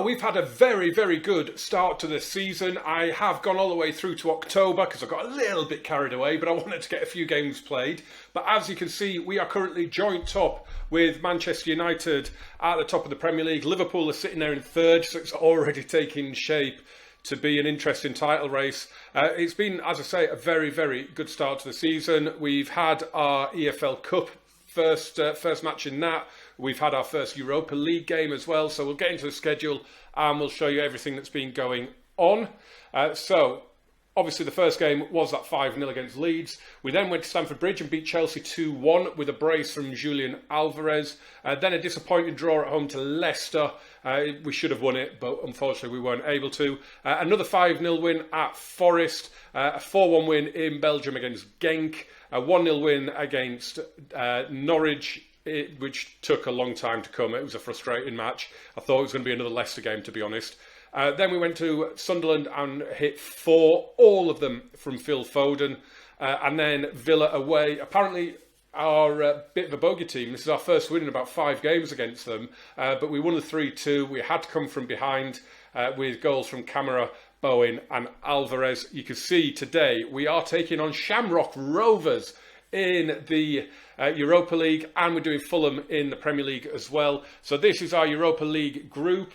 we've had a very, very good start to this season. I have gone all the way through to October because I got a little bit carried away, but I wanted to get a few games played. But as you can see, we are currently joint top with Manchester United at the top of the Premier League. Liverpool are sitting there in third, so it's already taking shape to be an interesting title race. It's been, as I say, a very, very good start to the season. We've had our EFL Cup first match in that. We've had our first Europa League game as well, so we'll get into the schedule and we'll show you everything that's been going on. So, obviously the first game was that 5-0 against Leeds. We then went to Stamford Bridge and beat Chelsea 2-1 with a brace from Julian Alvarez. Then a disappointing draw at home to Leicester. We should have won it, but unfortunately we weren't able to. Another 5-0 win at Forest. A 4-1 win in Belgium against Genk. A 1-0 win against Norwich, which took a long time to come. It was a frustrating match. I thought it was going to be another Leicester game, to be honest. Then we went to Sunderland and hit 4, all of them from Phil Foden. And then Villa away. Apparently, our bit of a bogey team. This is our first win in about 5 games against them. But we won the 3-2. We had to come from behind with goals from Camara, Bowen and Alvarez. You can see today we are taking on Shamrock Rovers in the Europa League, and we're doing Fulham in the Premier League as well. So this is our Europa League group.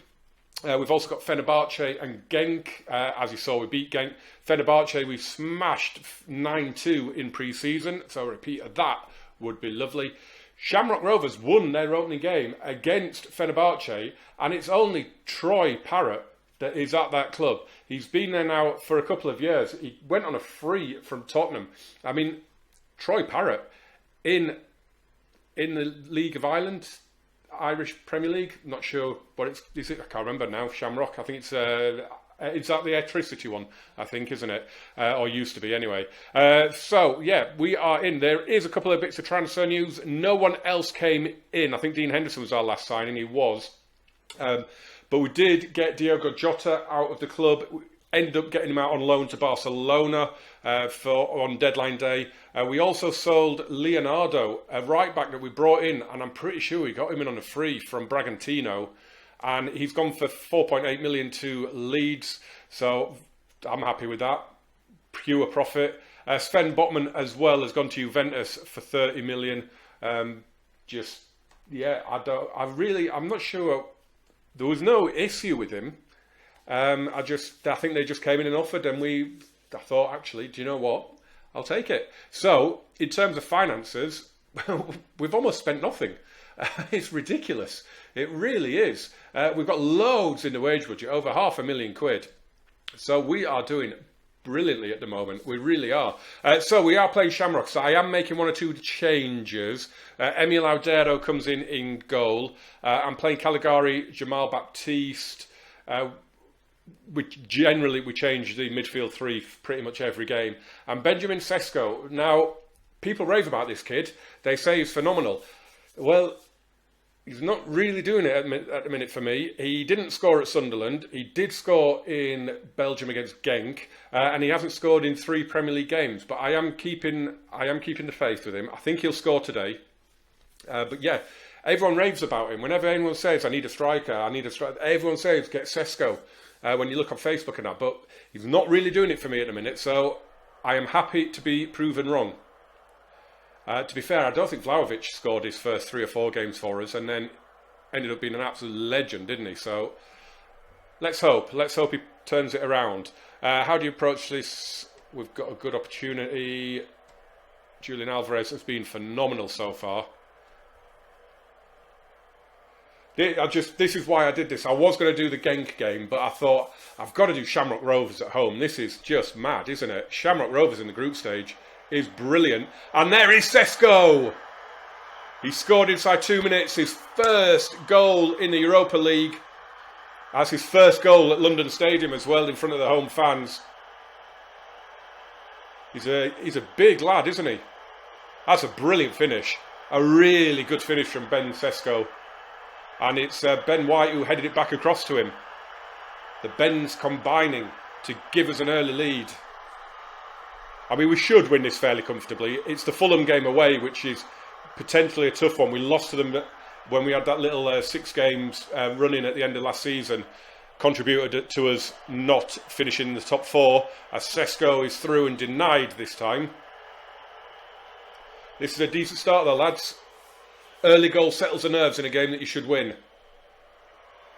We've also got Fenerbahce and Genk. As you saw, we beat Genk. Fenerbahce, we've smashed 9-2 in pre-season, so a repeat of that would be lovely. Shamrock Rovers won their opening game against Fenerbahce, and it's only Troy Parrott that is at that club. He's been there now for a couple of years. He went on a free from Tottenham. I mean, Troy Parrott in the League of Ireland, Irish Premier League. Not sure what is it? I can't remember now. Shamrock. I think it's that the Electricity one, I think, isn't it? Or used to be anyway. So yeah, we are in. There is a couple of bits of transfer news. No one else came in. I think Dean Henderson was our last signing. He was. But we did get Diogo Jota out of the club. We ended up getting him out on loan to Barcelona on deadline day. We also sold Leonardo, a right back that we brought in, and I'm pretty sure we got him in on a free from Bragantino. And he's gone for 4.8 million to Leeds. So I'm happy with that. Pure profit. Sven Botman as well has gone to Juventus for 30 million. I'm not sure. There was no issue with him. I think they just came in and offered, and I thought, actually, do you know what? I'll take it. So, in terms of finances, we've almost spent nothing. It's ridiculous. It really is. We've got loads in the wage budget, over £500,000. So we are doing brilliantly at the moment. We really are. So we are playing Shamrock. So I am making 1 or 2 changes. Emil Audero comes in goal. I'm playing Caligari, Jamal Baptiste. We change the midfield 3 pretty much every game. And Benjamin Sesko. Now, people rave about this kid. They say he's phenomenal. Well, he's not really doing it at the minute for me. He didn't score at Sunderland. He did score in Belgium against Genk, and he hasn't scored in 3 Premier League games. But I am keeping the faith with him. I think he'll score today. But yeah, everyone raves about him. Whenever anyone says, I need a striker, everyone says, get Sesko. When you look on Facebook and that, but he's not really doing it for me at the minute. So I am happy to be proven wrong. To be fair, I don't think Vlahovic scored his first 3 or 4 games for us and then ended up being an absolute legend, didn't he? So let's hope he turns it around. How do you approach this? We've got a good opportunity. Julian Alvarez has been phenomenal so far. This is why I did this. I was going to do the Genk game, but I thought, I've got to do Shamrock Rovers at home. This is just mad, isn't it? Shamrock Rovers in the group stage is brilliant. And there is Sesko! He scored inside 2 minutes, his first goal in the Europa League. That's his first goal at London Stadium as well, in front of the home fans. He's a big lad, isn't he? That's a brilliant finish. A really good finish from Ben Sesko. And it's Ben White who headed it back across to him. The Bens combining to give us an early lead. I mean, we should win this fairly comfortably. It's the Fulham game away, which is potentially a tough one. We lost to them when we had that little 6 games running at the end of last season. contributed to us not finishing in the top 4, as Sesko is through and denied this time. This is a decent start though, lads. Early goal settles the nerves in a game that you should win.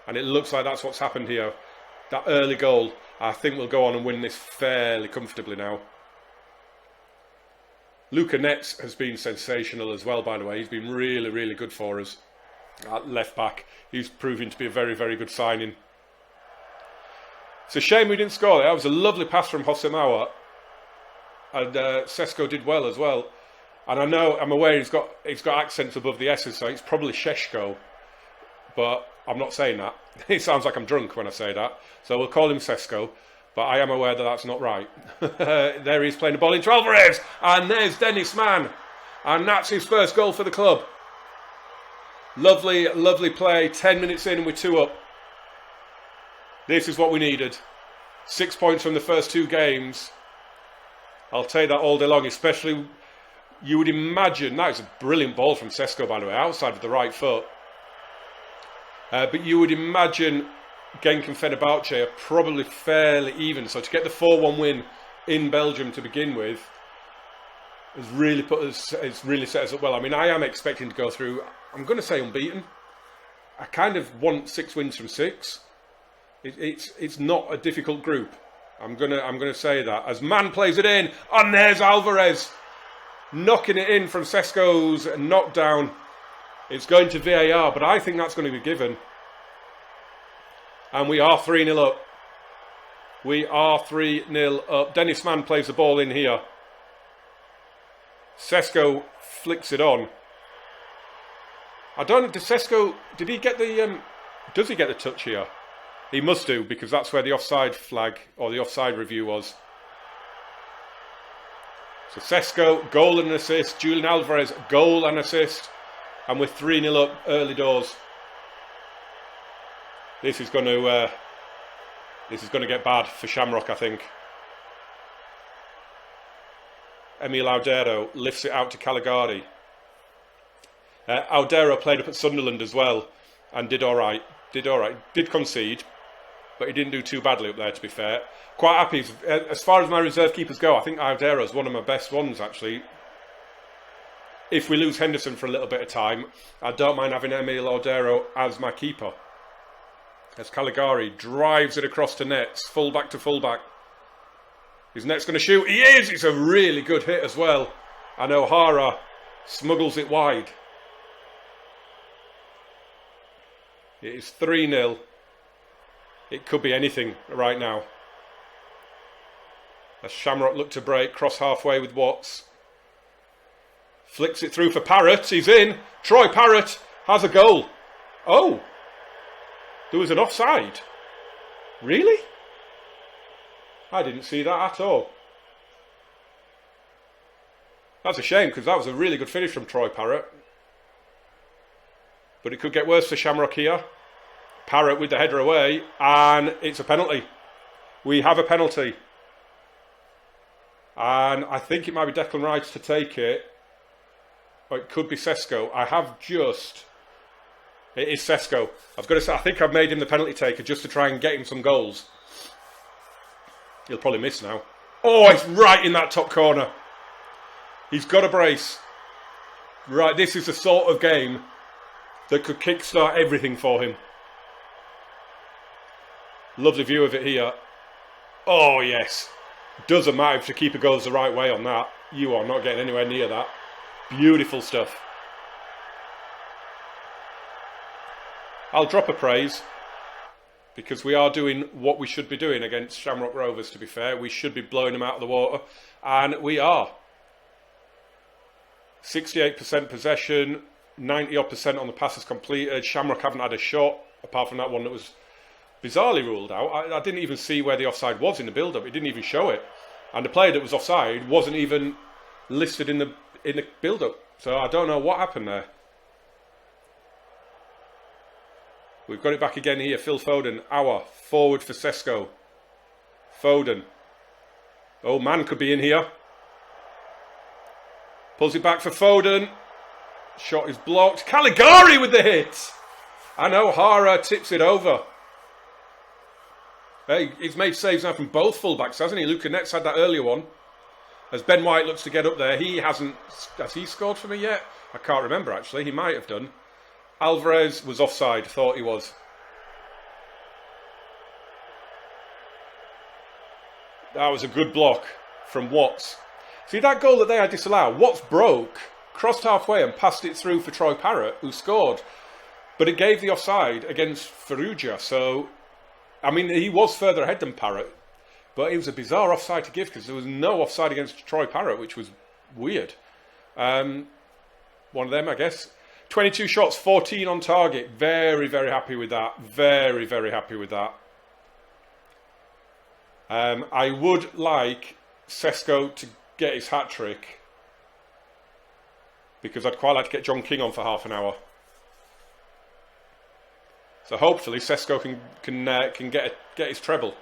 And it looks like that's what's happened here. That early goal, I think we'll go on and win this fairly comfortably now. Luca Netz has been sensational as well, by the way. He's been really, really good for us at left back. He's proving to be a very, very good signing. It's a shame we didn't score there. That was a lovely pass from Hosemawa. And Sesko did well as well. And I'm aware he's got accents above the S's, so it's probably Sheshko. But I'm not saying that. It sounds like I'm drunk when I say that. So we'll call him Sesko. But I am aware that that's not right. There he's playing the ball into Alvarez. And there's Dennis Mann. And that's his first goal for the club. Lovely, lovely play. 10 minutes in and we're 2 up. This is what we needed. 6 points from the first 2 games. I'll take that all day long, especially, you would imagine, that is a brilliant ball from Sesko, by the way, outside with the right foot. But you would imagine Genk and Fenerbahce are probably fairly even. So to get the 4-1 win in Belgium to begin with has really set us up well. I mean, I am expecting to go through, I'm going to say unbeaten. I kind of want 6 wins from 6. It's not a difficult group. I'm gonna say that. As Mann plays it in, and there's Alvarez knocking it in from Sesko's knockdown. It's going to VAR, but I think that's going to be given. And we are 3-0 up. We are 3-0 up. Dennis Mann plays the ball in here. Sesko flicks it on. I don't know, did he get the, does he get the touch here? He must do, because that's where the offside flag, or the offside review was. So Sesko, goal and assist. Julian Alvarez, goal and assist. And we're 3-0 up early doors. This is going to get bad for Shamrock, I think. Emil Audero lifts it out to Caligari. Audero played up at Sunderland as well and did all right. Did concede, but he didn't do too badly up there, to be fair. Quite happy. As far as my reserve keepers go, I think Audero is one of my best ones, actually. If we lose Henderson for a little bit of time, I don't mind having Emil Audero as my keeper. As Caligari drives it across to Nets, fullback to fullback. Is Nets going to shoot? He is! It's a really good hit as well. And O'Hara smuggles it wide. It is 3-0. It could be anything right now. As Shamrock look to break, cross halfway with Watts. Flicks it through for Parrott. He's in. Troy Parrott has a goal. Oh! There was an offside. Really? I didn't see that at all. That's a shame, because that was a really good finish from Troy Parrott. But it could get worse for Shamrock here. Parrott with the header away, and it's a penalty. We have a penalty. And I think it might be Declan Rice to take it. Or it could be Sesko. It is Sesko. I've got to say, I think I've made him the penalty taker just to try and get him some goals. He'll probably miss now. Oh, it's right in that top corner. He's got a brace. Right, this is the sort of game that could kickstart everything for him. Lovely view of it here. Oh, yes. Doesn't matter if the keeper goes the right way on that. You are not getting anywhere near that. Beautiful stuff. I'll drop a praise, because we are doing what we should be doing against Shamrock Rovers, to be fair. We should be blowing them out of the water, and we are. 68% possession, 90% on the passes completed. Shamrock haven't had a shot, apart from that one that was bizarrely ruled out. I didn't even see where the offside was in the build-up. It didn't even show it. And the player that was offside wasn't even listed in the build-up. So I don't know what happened there. We've got it back again here. Phil Foden, forward for Sesko. Foden. Oh, Mann could be in here. Pulls it back for Foden. Shot is blocked. Caligari with the hit. And O'Hara tips it over. Hey, he's made saves now from both fullbacks, hasn't he? Luca Net's had that earlier one. As Ben White looks to get up there, he hasn't... Has he scored for me yet? I can't remember, actually. He might have done. Alvarez was offside, thought he was. That was a good block from Watts. See, that goal that they had disallowed, Watts broke, crossed halfway and passed it through for Troy Parrott, who scored. But it gave the offside against Farrugia, so... I mean, he was further ahead than Parrott, but it was a bizarre offside to give because there was no offside against Troy Parrott, which was weird. One of them, I guess. 22 shots, 14 on target. Very, very happy with that. Very, very happy with that. I would like Sesko to get his hat-trick because I'd quite like to get John King on for half an hour. So hopefully Sesko can get his treble.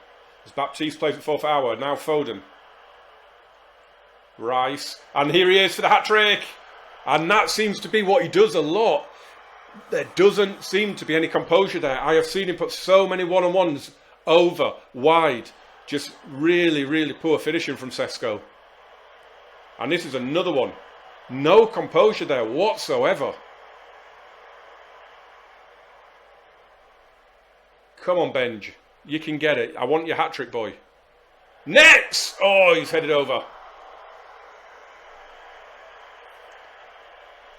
As Baptiste plays at 4th hour, now Foden. Rice, and here he is for the hat-trick. And that seems to be what he does a lot. There doesn't seem to be any composure there. I have seen him put so many one-on-ones over, wide. Just really, really poor finishing from Sesko. And this is another one. No composure there whatsoever. Come on, Benj. You can get it. I want your hat-trick, boy. Nets! Oh, he's headed over.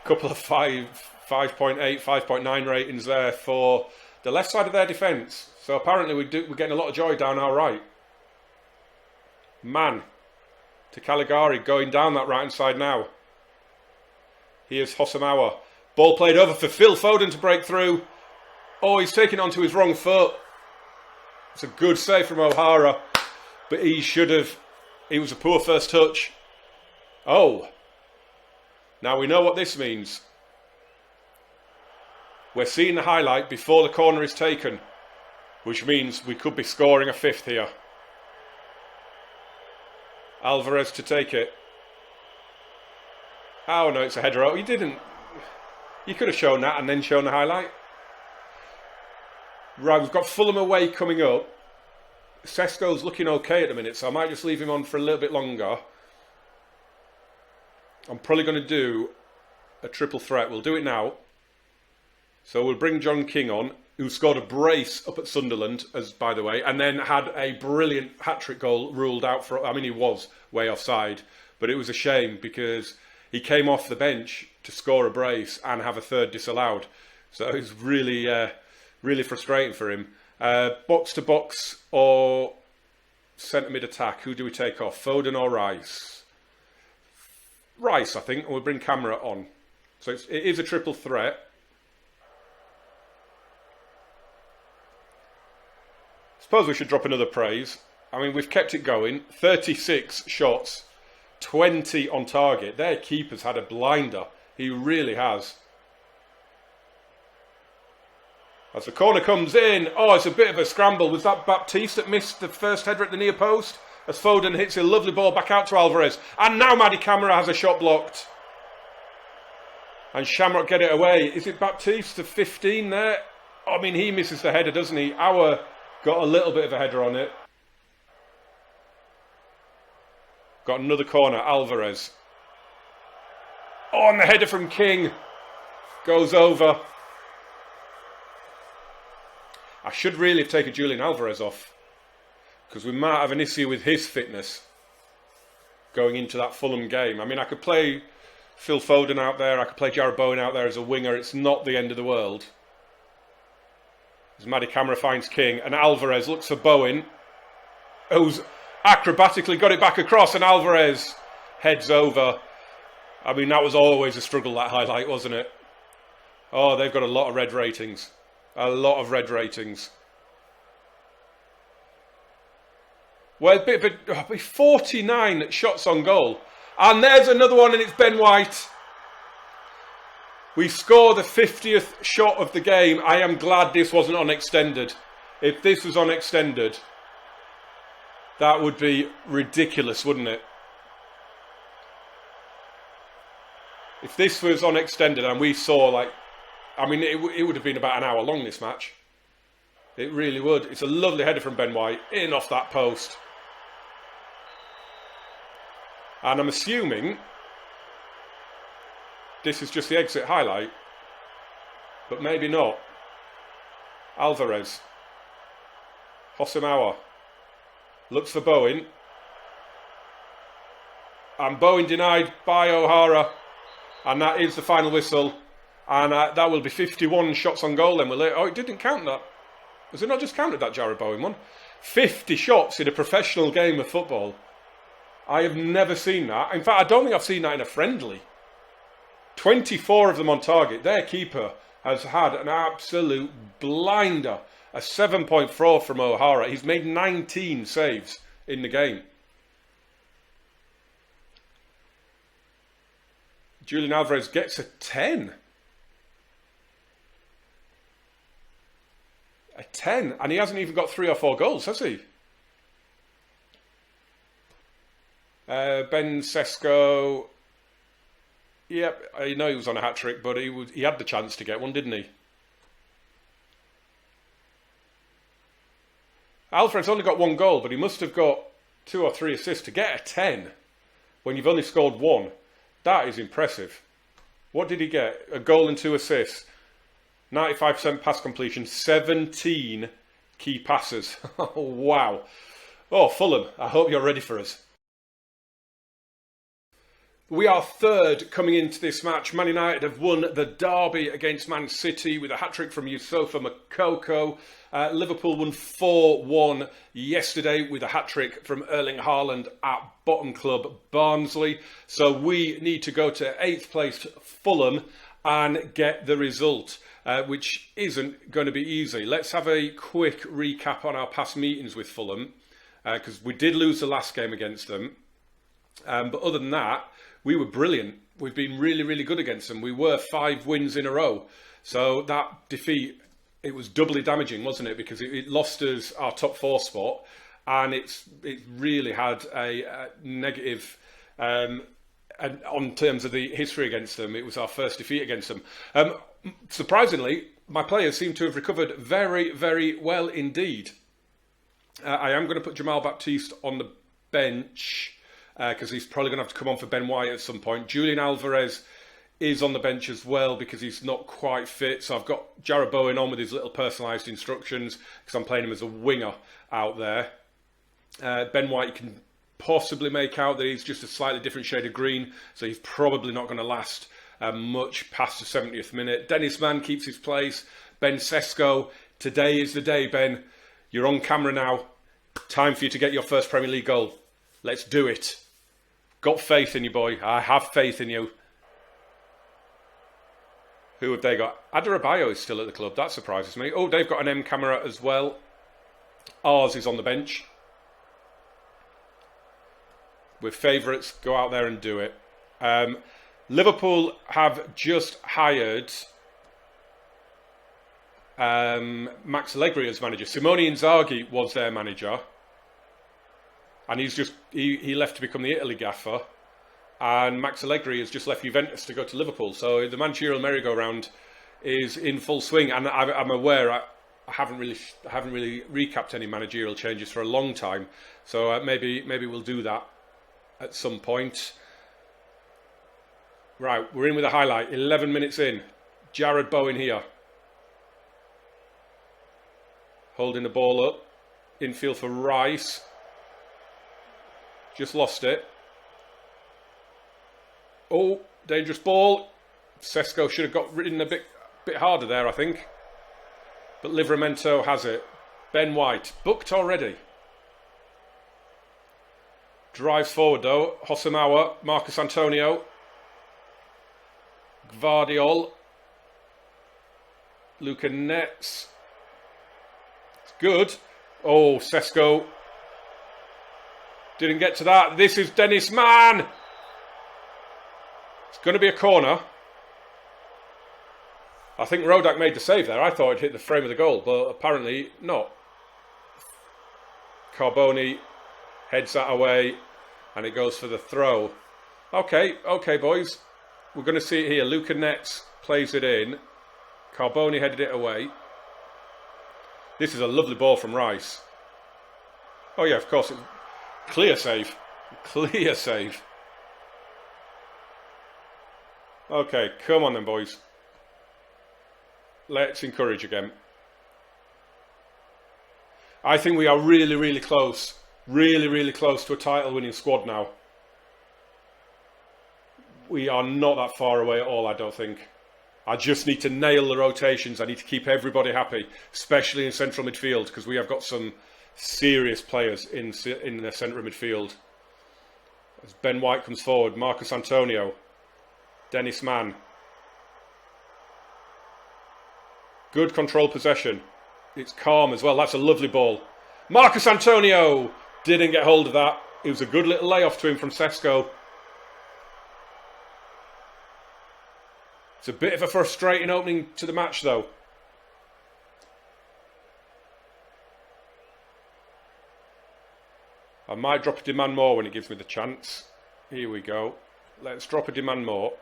Couple of 5.8, 5.9 ratings there for the left side of their defence. So apparently we're getting a lot of joy down our right. Man to Caligari going down that right-hand side now. Here's Hossamawa. Ball played over for Phil Foden to break through. Oh, he's taken onto his wrong foot. It's a good save from O'Hara, but he should have... It was a poor first touch. Oh. Now we know what this means. We're seeing the highlight before the corner is taken, which means we could be scoring a 5th here. Alvarez to take it. Oh no, it's a header. Oh, you didn't. You could have shown that and then shown the highlight. Right, we've got Fulham away coming up. Sesko's looking okay at the minute, so I might just leave him on for a little bit longer. I'm probably going to do a triple threat. We'll do it now. So we'll bring John King on, who scored a brace up at Sunderland, as by the way, and then had a brilliant hat-trick goal ruled out for... I mean, he was way offside, but it was a shame because he came off the bench to score a brace and have a third disallowed. So it was really... really frustrating for him. Box to box or centre mid attack. Who do we take off? Foden or Rice? Rice, I think. And we'll bring Camera on. So it is a triple threat. Suppose we should drop another praise. I mean, we've kept it going. 36 shots, 20 on target. Their keeper's had a blinder. He really has. As the corner comes in, oh, it's a bit of a scramble. Was that Baptiste that missed the first header at the near post? As Foden hits a lovely ball back out to Alvarez. And now Madi Camara has a shot blocked. And Shamrock get it away. Is it Baptiste to 15 there? I mean, he misses the header, doesn't he? Our got a little bit of a header on it. Got another corner, Alvarez. Oh, and the header from King goes over. I should really have taken Julian Alvarez off because we might have an issue with his fitness going into that Fulham game. I mean, I could play Phil Foden out there. I could play Jared Bowen out there as a winger. It's not the end of the world. As Madi Camara finds King and Alvarez looks for Bowen, who's acrobatically got it back across, and Alvarez heads over. I mean, that was always a struggle, that highlight, wasn't it? Oh, they've got a lot of red ratings. A lot of red ratings. Well, 49 shots on goal. And there's another one, and it's Ben White. We score the 50th shot of the game. I am glad this wasn't on extended. If this was on extended, that would be ridiculous, wouldn't it? If this was on extended and we saw, like, I mean, it would have been about an hour long, this match. It really would. It's a lovely header from Ben White, in off that post. And I'm assuming this is just the exit highlight, but maybe not. Alvarez. Hossemawa. Looks for Bowen. And Bowen denied by O'Hara. And that is the final whistle. And that will be 51 shots on goal then, will it? Oh, it didn't count that. Has it not just counted that Jared Bowen one? 50 shots in a professional game of football. I have never seen that. In fact, I don't think I've seen that in a friendly. 24 of them on target. Their keeper has had an absolute blinder. A 7.4 from O'Hara. He's made 19 saves in the game. Julian Alvarez gets a 10. A 10. And he hasn't even got 3 or 4 goals, has he? Ben Sesko. Yep, I know he was on a hat-trick, but he had the chance to get one, didn't he? Alfred's only got 1 goal, but he must have got 2 or 3 assists to get a 10 when you've only scored 1. That is impressive. What did he get? A goal and 2 assists. 95% pass completion, 17 key passes. Oh, wow. Oh, Fulham, I hope you're ready for us. We are third coming into this match. Man United have won the derby against Man City with a hat-trick from Yusufa Moukoko. Liverpool won 4-1 yesterday with a hat-trick from Erling Haaland at bottom club Barnsley. So we need to go to 8th place Fulham and get the result, which isn't going to be easy. Let's have a quick recap on our past meetings with Fulham, because we did lose the last game against them. But other than that, we were brilliant. We've been really, really good against them. We were 5 wins in a row. So that defeat, it was doubly damaging, wasn't it? Because it lost us our top 4 spot, and it really had a negative on terms of the history against them. It was our first defeat against them. Surprisingly, my players seem to have recovered very, very well indeed. I am going to put Jamal Baptiste on the bench, because he's probably going to have to come on for Ben White at some point. Julian Alvarez is on the bench as well because he's not quite fit. So I've got Jared Bowen on with his little personalised instructions because I'm playing him as a winger out there. Ben White can possibly make out that he's just a slightly different shade of green, so he's probably not going to last much past the 70th minute. Dennis Mann keeps his place. Ben Sesko, today is the day, Ben. You're on camera now. Time for you to get your first Premier League goal. Let's do it. Got faith in you, boy. I have faith in you. Who have they got? Adarabioyo is still at the club. That surprises me. Oh, they've got an M camera as well. Ours is on the bench. We're favourites. Go out there and do it. Liverpool have just hired Max Allegri as manager. Simone Inzaghi was their manager. And he left to become the Italy gaffer. And Max Allegri has just left Juventus to go to Liverpool. So the managerial merry-go-round is in full swing. And I'm aware I haven't really recapped any managerial changes for a long time. So maybe we'll do that at some point. Right, we're in with a highlight. 11 minutes in. Jared Bowen here. Holding the ball up. Infield for Rice. Just lost it. Oh, dangerous ball. Sesko should have got ridden a bit harder there, I think. But Livramento has it. Ben White, booked already. Drives forward though. Hossemawa, Marcus Antonio. Gvardiol. Luca Netz. It's good. Oh, Sesko didn't get to that. This is Dennis Mann. It's going to be a corner. I think Rodak made the save there. I thought it hit the frame of the goal, but apparently not. Carboni heads that away, and it goes for the throw. Okay, boys. We're going to see it here. Luca Netz plays it in. Carboni headed it away. This is a lovely ball from Rice. Oh yeah, of course. Clear save. Clear save. Okay, come on then, boys. Let's encourage again. I think we are really, really close. Really, really close to a title-winning squad now. We are not that far away at all, I don't think. I just need to nail the rotations. I need to keep everybody happy, especially in central midfield, because we have got some serious players in the centre of midfield. As Ben White comes forward, Marcus Antonio, Dennis Mann. Good control possession. It's calm as well. That's a lovely ball. Marcus Antonio didn't get hold of that. It was a good little layoff to him from Sesko. It's a bit of a frustrating opening to the match, though. I might drop a demand more when it gives me the chance. Here we go. Let's drop a demand more.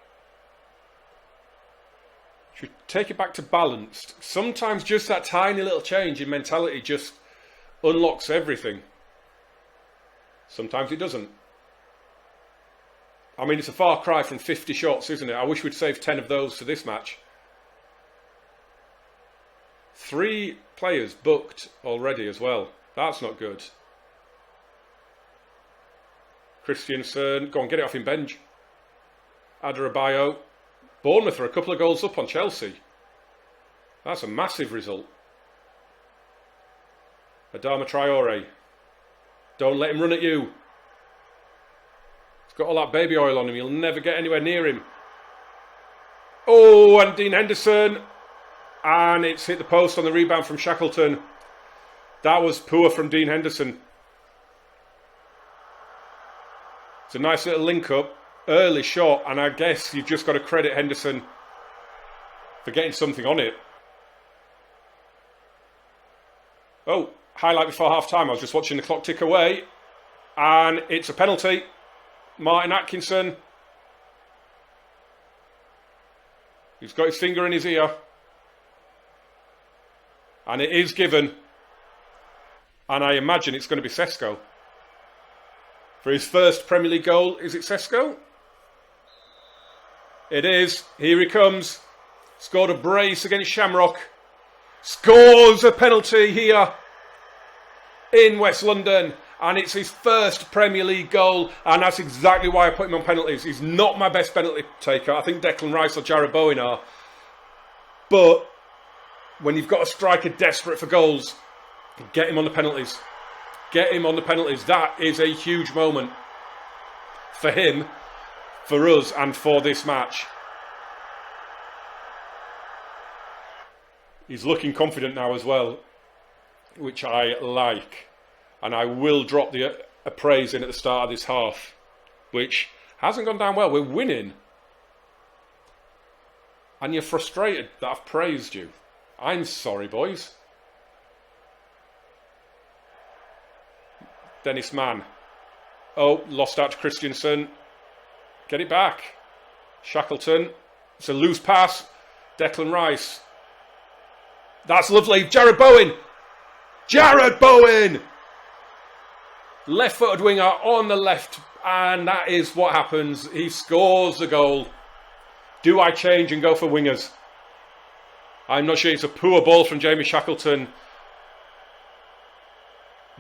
Should take it back to balanced. Sometimes just that tiny little change in mentality just unlocks everything. Sometimes it doesn't. I mean, it's a far cry from 50 shots, isn't it? I wish we'd saved 10 of those for this match. 3 players booked already as well. That's not good. Christiansen, go on, get it off him, Benj. Adarabioyo. Bournemouth are a couple of goals up on Chelsea. That's a massive result. Adama Traore. Don't let him run at you. He's got all that baby oil on him. You'll never get anywhere near him. Oh, and Dean Henderson. And it's hit the post on the rebound from Shackleton. That was poor from Dean Henderson. It's a nice little link-up. Early shot, and I guess you've just got to credit Henderson for getting something on it. Oh, highlight before half-time. I was just watching the clock tick away. And it's a penalty. Martin Atkinson. He's got his finger in his ear. And it is given. And I imagine it's going to be Sesko. For his first Premier League goal, is it Sesko? It is. Here he comes. Scored a brace against Shamrock. Scores a penalty here in West London. And it's his first Premier League goal. And that's exactly why I put him on penalties. He's not my best penalty taker. I think Declan Rice or Jarrod Bowen are. But when you've got a striker desperate for goals, get him on the penalties. Get him on the penalties. That is a huge moment for him, for us, and for this match. He's looking confident now as well, which I like. And I will drop the praise in at the start of this half, which hasn't gone down well. We're winning. And you're frustrated that I've praised you. I'm sorry, boys. Dennis Mann. Oh, lost out to Christiansen. Get it back. Shackleton. It's a loose pass. Declan Rice. That's lovely. Jarrod Bowen. Jarrod Bowen. Left-footed winger on the left. And that is what happens. He scores the goal. Do I change and go for wingers? I'm not sure. It's a poor ball from Jamie Shackleton.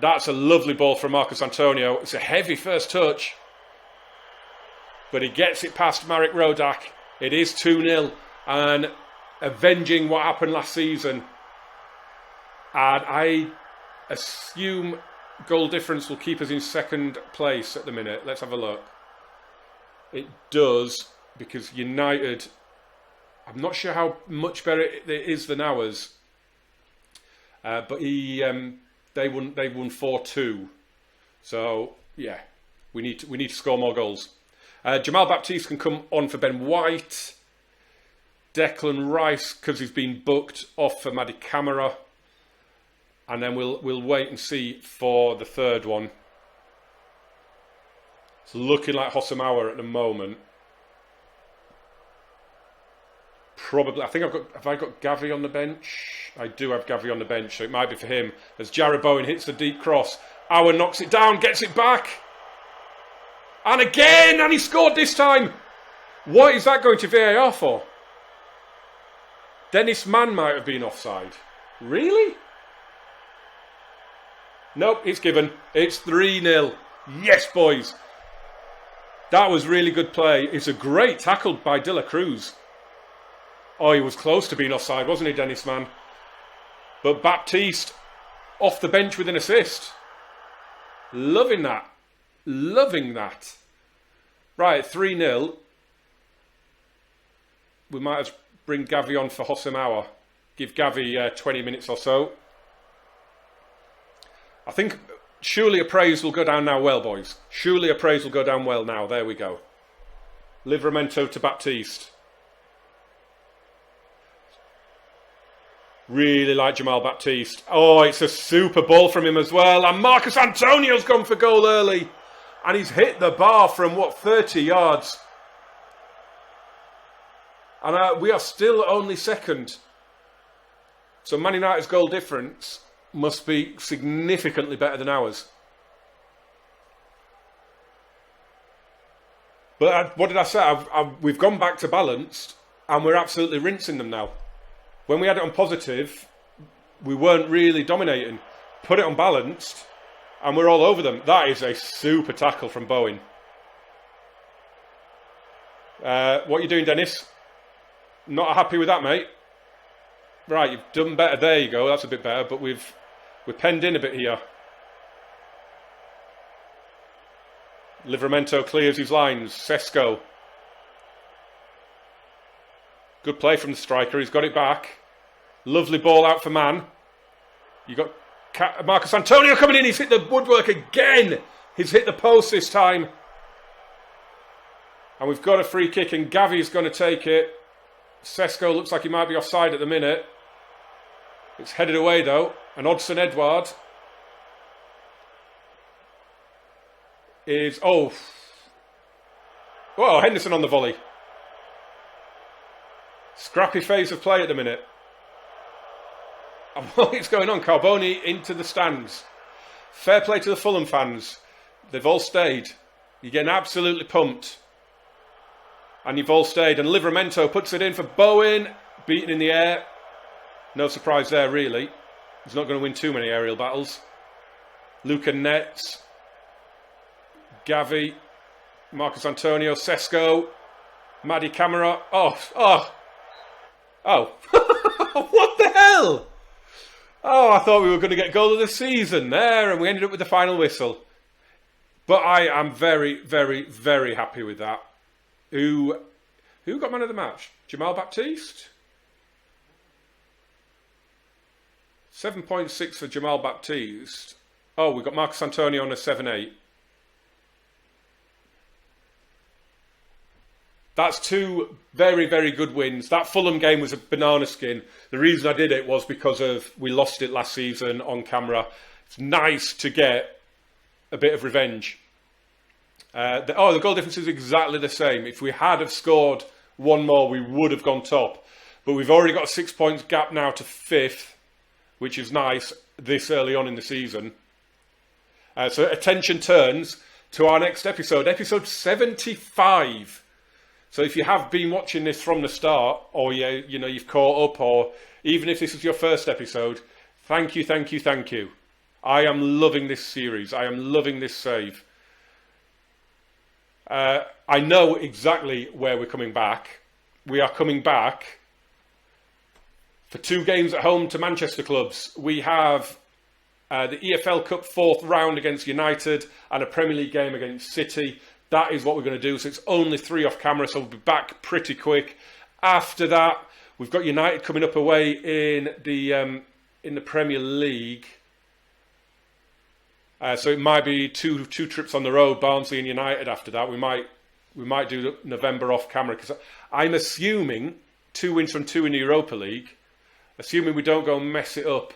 That's a lovely ball from Marcus Antonio. It's a heavy first touch. But he gets it past Marek Rodak. It is 2-0. And avenging what happened last season. And I assume goal difference will keep us in second place at the minute. Let's have a look. It does, because United, I'm not sure how much better it is than ours. But they won 4-2. So yeah, we need to score more goals. Jamal Baptiste can come on for Ben White. Declan Rice, because he's been booked, off for Madi Camara. And then we'll wait and see for the third one. It's looking like Hossamauer at the moment. Probably, I think have I got Gavi on the bench? bench. I do have Gavi on the bench, so it might be for him. As Jarrod Bowen hits the deep cross. Auer knocks it down, gets it back. And again, and he scored this time. What is that going to VAR for? Dennis Mann might have been offside. Really? Nope, it's given. It's 3-0. Yes, boys. That was really good play. It's a great tackle by De La Cruz. Oh, he was close to being offside, wasn't he, Dennis Mann? But Baptiste off the bench with an assist. Loving that. Loving that. Right, 3-0. We might have bring Gavi on for Hosam Auer. Give Gavi 20 minutes or so. I think surely a praise will go down now well, boys. Surely a praise will go down well now. There we go. Livramento to Baptiste. Really like Jamal Baptiste. Oh, it's a super ball from him as well. And Marcus Antonio's gone for goal early. And he's hit the bar from, 30 yards. And we are still only second. So Man United's goal difference must be significantly better than ours. But what did I say? We've gone back to balanced and we're absolutely rinsing them now. When we had it on positive, we weren't really dominating. Put it on balanced and we're all over them. That is a super tackle from Bowen. What are you doing, Dennis? Not happy with that, mate. Right, you've done better. There you go. That's a bit better. But we're penned in a bit here. Livramento clears his lines. Sesko. Good play from the striker. He's got it back. Lovely ball out for Man. You got Marcus Antonio coming in. He's hit the woodwork again. He's hit the post this time. And we've got a free kick and Gavi's going to take it. Sesko looks like he might be offside at the minute. It's headed away though. And Odsonne Edouard is... Oh, Henderson on the volley. Scrappy phase of play at the minute. And what is going on? Carboni into the stands. Fair play to the Fulham fans. They've all stayed. You're getting absolutely pumped. And you've all stayed. And Livramento puts it in for Bowen. Beaten in the air. No surprise there, really. He's not going to win too many aerial battles. Luca Nets. Gavi. Marcus Antonio. Sesko. Madi Camara. Oh. What the hell? Oh, I thought we were going to get goal of the season there. And we ended up with the final whistle. But I am very, very, very happy with that. Who got man of the match? Jamal Baptiste? 7.6 for Jamal Baptiste. Oh, we've got Marcus Antonio on a 7.8. That's two very, very good wins. That Fulham game was a banana skin. The reason I did it was because we lost it last season on camera. It's nice to get a bit of revenge. The goal difference is exactly the same. If we had have scored one more, we would have gone top. But we've already got a 6 points gap now to 5th, which is nice this early on in the season. So attention turns to our next episode, episode 75. So if you have been watching this from the start, or you've caught up, or even if this is your first episode, thank you. I am loving this series. I am loving this save. I know exactly where we're coming back. We are coming back for 2 games at home to Manchester clubs. We have the EFL Cup 4th round against United and a Premier League game against City. That is what we're going to do. So it's only 3 off camera, so we'll be back pretty quick. After that, we've got United coming up away in the Premier League. So it might be two trips on the road, Barnsley and United. After that, we might do November off camera, because I'm assuming 2 wins from 2 in the Europa League, assuming we don't go mess it up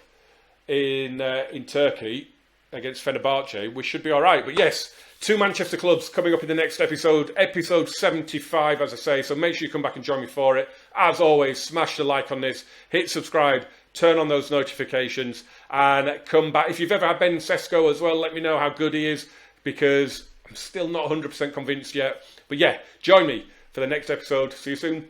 in Turkey, against Fenerbahce, we should be all right. But yes, 2 Manchester clubs coming up in the next episode 75, as I say. So make sure you come back and join me for it. As always, smash the like on this, hit subscribe, turn on those notifications, and come back. If you've ever had Ben Sesko as well, let me know how good he is, because I'm still not 100% convinced yet. But yeah, join me for the next episode. See you soon.